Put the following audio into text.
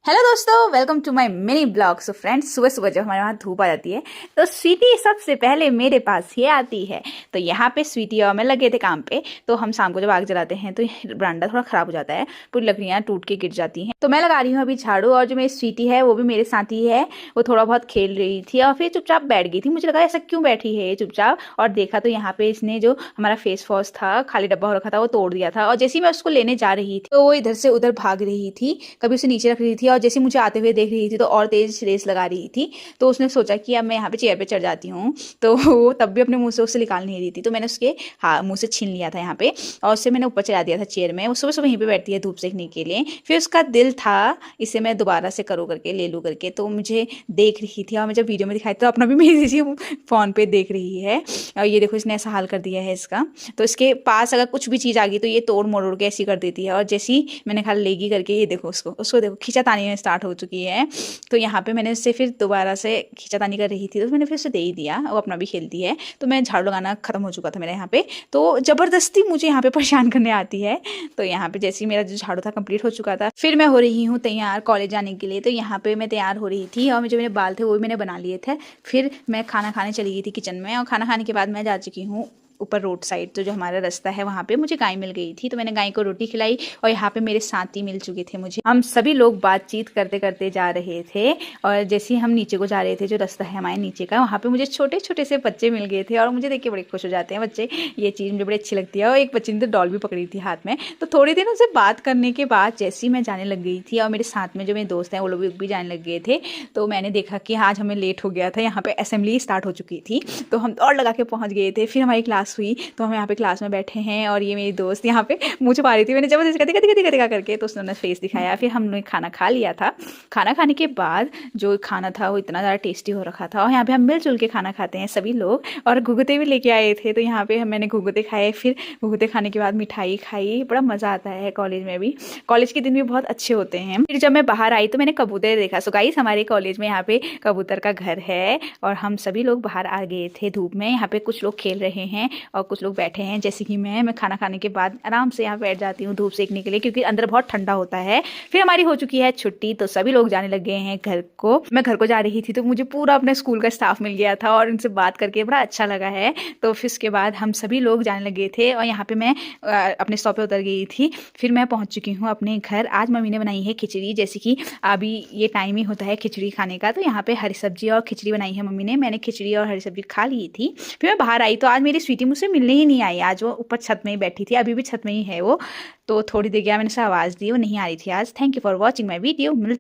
Hello दोस्तों, welcome to my mini blog. So friends, सुबह सुबह जब हमारे वहाँ धूप आ जाती है तो स्वीटी सबसे पहले मेरे पास ही आती है। तो यहाँ पे स्वीटी और मैं लगे थे काम पे। तो हम शाम को जब आग जलाते हैं तो बरामदा थोड़ा खराब हो जाता है, पूरी लकड़ियाँ टूट के गिर जाती हैं। तो मैं लगा रही हूँ अभी झाड़ू, और जो मेरी स्वीटी है वो भी मेरे साथ ही है। वो थोड़ा बहुत खेल रही थी और फिर चुपचाप बैठ गई थी। मुझे लगा ऐसा क्यों बैठी है ये चुपचाप, और देखा तो यहाँ पे इसने जो हमारा फेस वॉश था, खाली डब्बा हो रखा था, वो तोड़ दिया था। और जैसे ही मैं उसको लेने जा रही थी तो वो इधर से उधर भाग रही थी, कभी उसे नीचे रख रही थी, और जैसे मुझे आते हुए देख रही थी तो और तेज रेस लगा रही थी। तो उसने सोचा कि अब मैं यहाँ पे चेयर पे चढ़ जाती हूँ। तो वो तब भी अपने मुंह से उससे निकाल नहीं रही थी, तो मैंने उसके मुंह से छीन लिया था यहाँ पे, और उससे मैंने ऊपर चला दिया था चेयर में। वो सुबह सुबह यहीं पे बैठती है धूप सेकने के लिए। फिर उसका दिल था इसे मैं दोबारा से करो करके ले लूँ करके, तो मुझे देख रही थी, और मैं जब वीडियो में दिखाई तो अपना भी मेरी फ़ोन पे देख रही है। और ये देखो इसने ऐसा हाल कर दिया है इसका। तो इसके पास अगर कुछ भी चीज़ आ गई तो ये तोड़ मरोड़ के ऐसी कर देती है। और जैसे ही मैंने कहा लेगी करके, ये देखो उसको देखो खींचातानी में स्टार्ट हो चुकी है। तो यहाँ पे मैंने उससे फिर दोबारा से खींचातानी कर रही थी तो मैंने फिर उसे दे ही दिया। वो अपना भी खेलती है। तो मैं झाड़ू लगाना खत्म हो चुका था मेरा यहाँ पे, तो ज़बरदस्ती मुझे यहाँ पे परेशान करने आती है। तो यहाँ पे जैसे ही मेरा जो झाड़ू था कंप्लीट हो चुका था, फिर मैं हो रही हूँ तैयार कॉलेज जाने के लिए। तो यहाँ पे मैं तैयार हो रही थी, और जो मेरे बाल थे वो भी मैंने बना लिए थे। फिर मैं खाना खाने चली गई थी किचन में, और खाना खाने के बाद मैं जा चुकी हूँ ऊपर रोड साइड। तो जो हमारा रास्ता है वहाँ पे मुझे गाय मिल गई थी, तो मैंने गाय को रोटी खिलाई। और यहाँ पे मेरे साथी मिल चुके थे मुझे। हम सभी लोग बातचीत करते करते जा रहे थे, और जैसे ही हम नीचे को जा रहे थे, जो रास्ता है हमारे नीचे का, वहाँ पे मुझे छोटे छोटे से बच्चे मिल गए थे। और मुझे देख के बड़े खुश हो जाते हैं बच्चे, ये चीज़ मुझे बड़ी अच्छी लगती है। और एक बच्चे ने तो डॉल भी पकड़ी थी हाथ में। तो थोड़ी देर उनसे बात करने के बाद जैसे ही मैं जाने लग गई थी, और मेरे साथ में जो मेरे दोस्त हैं वो लोग भी जाने लग गए थे, तो मैंने देखा कि आज हमें लेट हो गया था। यहाँ पे असेंबली स्टार्ट हो चुकी थी, तो हम दौड़ लगा के पहुँच गए थे। फिर हमारी क्लास हुई, तो हम यहाँ पे क्लास में बैठे हैं, और ये मेरी दोस्त यहाँ पे मुँह छुपा रही थी। मैंने जबरदस्ती दिखा करके तो उसने फेस दिखाया। फिर हमने खाना खा लिया था। खाना खाने के बाद जो खाना था वो इतना ज़्यादा टेस्टी हो रखा था, और यहाँ पे हम मिलजुल के खाना खाते हैं सभी लोग। और घुघुते भी लेके आए थे, तो यहाँ पे मैंने घुघुते खाए। फिर घुघुते खाने के बाद मिठाई खाई। बड़ा मज़ा आता है कॉलेज में भी। कॉलेज के दिन भी बहुत अच्छे होते हैं। फिर जब मैं बाहर आई तो मैंने कबूतर देखा। सो गाइस, हमारे कॉलेज में यहाँ पे कबूतर का घर है, और हम सभी लोग बाहर आ गए थे धूप में। यहाँ पे कुछ लोग खेल रहे हैं और कुछ लोग बैठे हैं। जैसे कि मैं खाना खाने के बाद आराम से यहाँ बैठ जाती हूँ धूप सेकने के लिए, क्योंकि अंदर बहुत ठंडा होता है। फिर हमारी हो चुकी है छुट्टी, तो सभी लोग जाने लग गए हैं घर को। मैं घर को जा रही थी तो मुझे पूरा अपने स्कूल का स्टाफ मिल गया था, और उनसे बात करके बड़ा अच्छा लगा है। तो फिर उसके बाद हम सभी लोग जाने लगे थे, और यहाँ पे मैं अपने स्टॉप पे उतर गई थी। फिर मैं पहुँच चुकी हूँ अपने घर। आज मम्मी ने बनाई है खिचड़ी, जैसे कि अभी ये टाइम ही होता है खिचड़ी खाने का। तो यहाँ पे हरी सब्जी और खिचड़ी बनाई है मम्मी ने। मैंने खिचड़ी और हरी सब्जी खा ली थी। फिर मैं बाहर आई तो आज मेरी स्वीटी मुझसे मिलने ही नहीं आई। आज वो ऊपर छत में ही बैठी थी, अभी भी छत में ही है वो। तो थोड़ी देर गया, मैंने उसे आवाज़ दी, वो नहीं आ रही थी आज। Thank you for watching my video.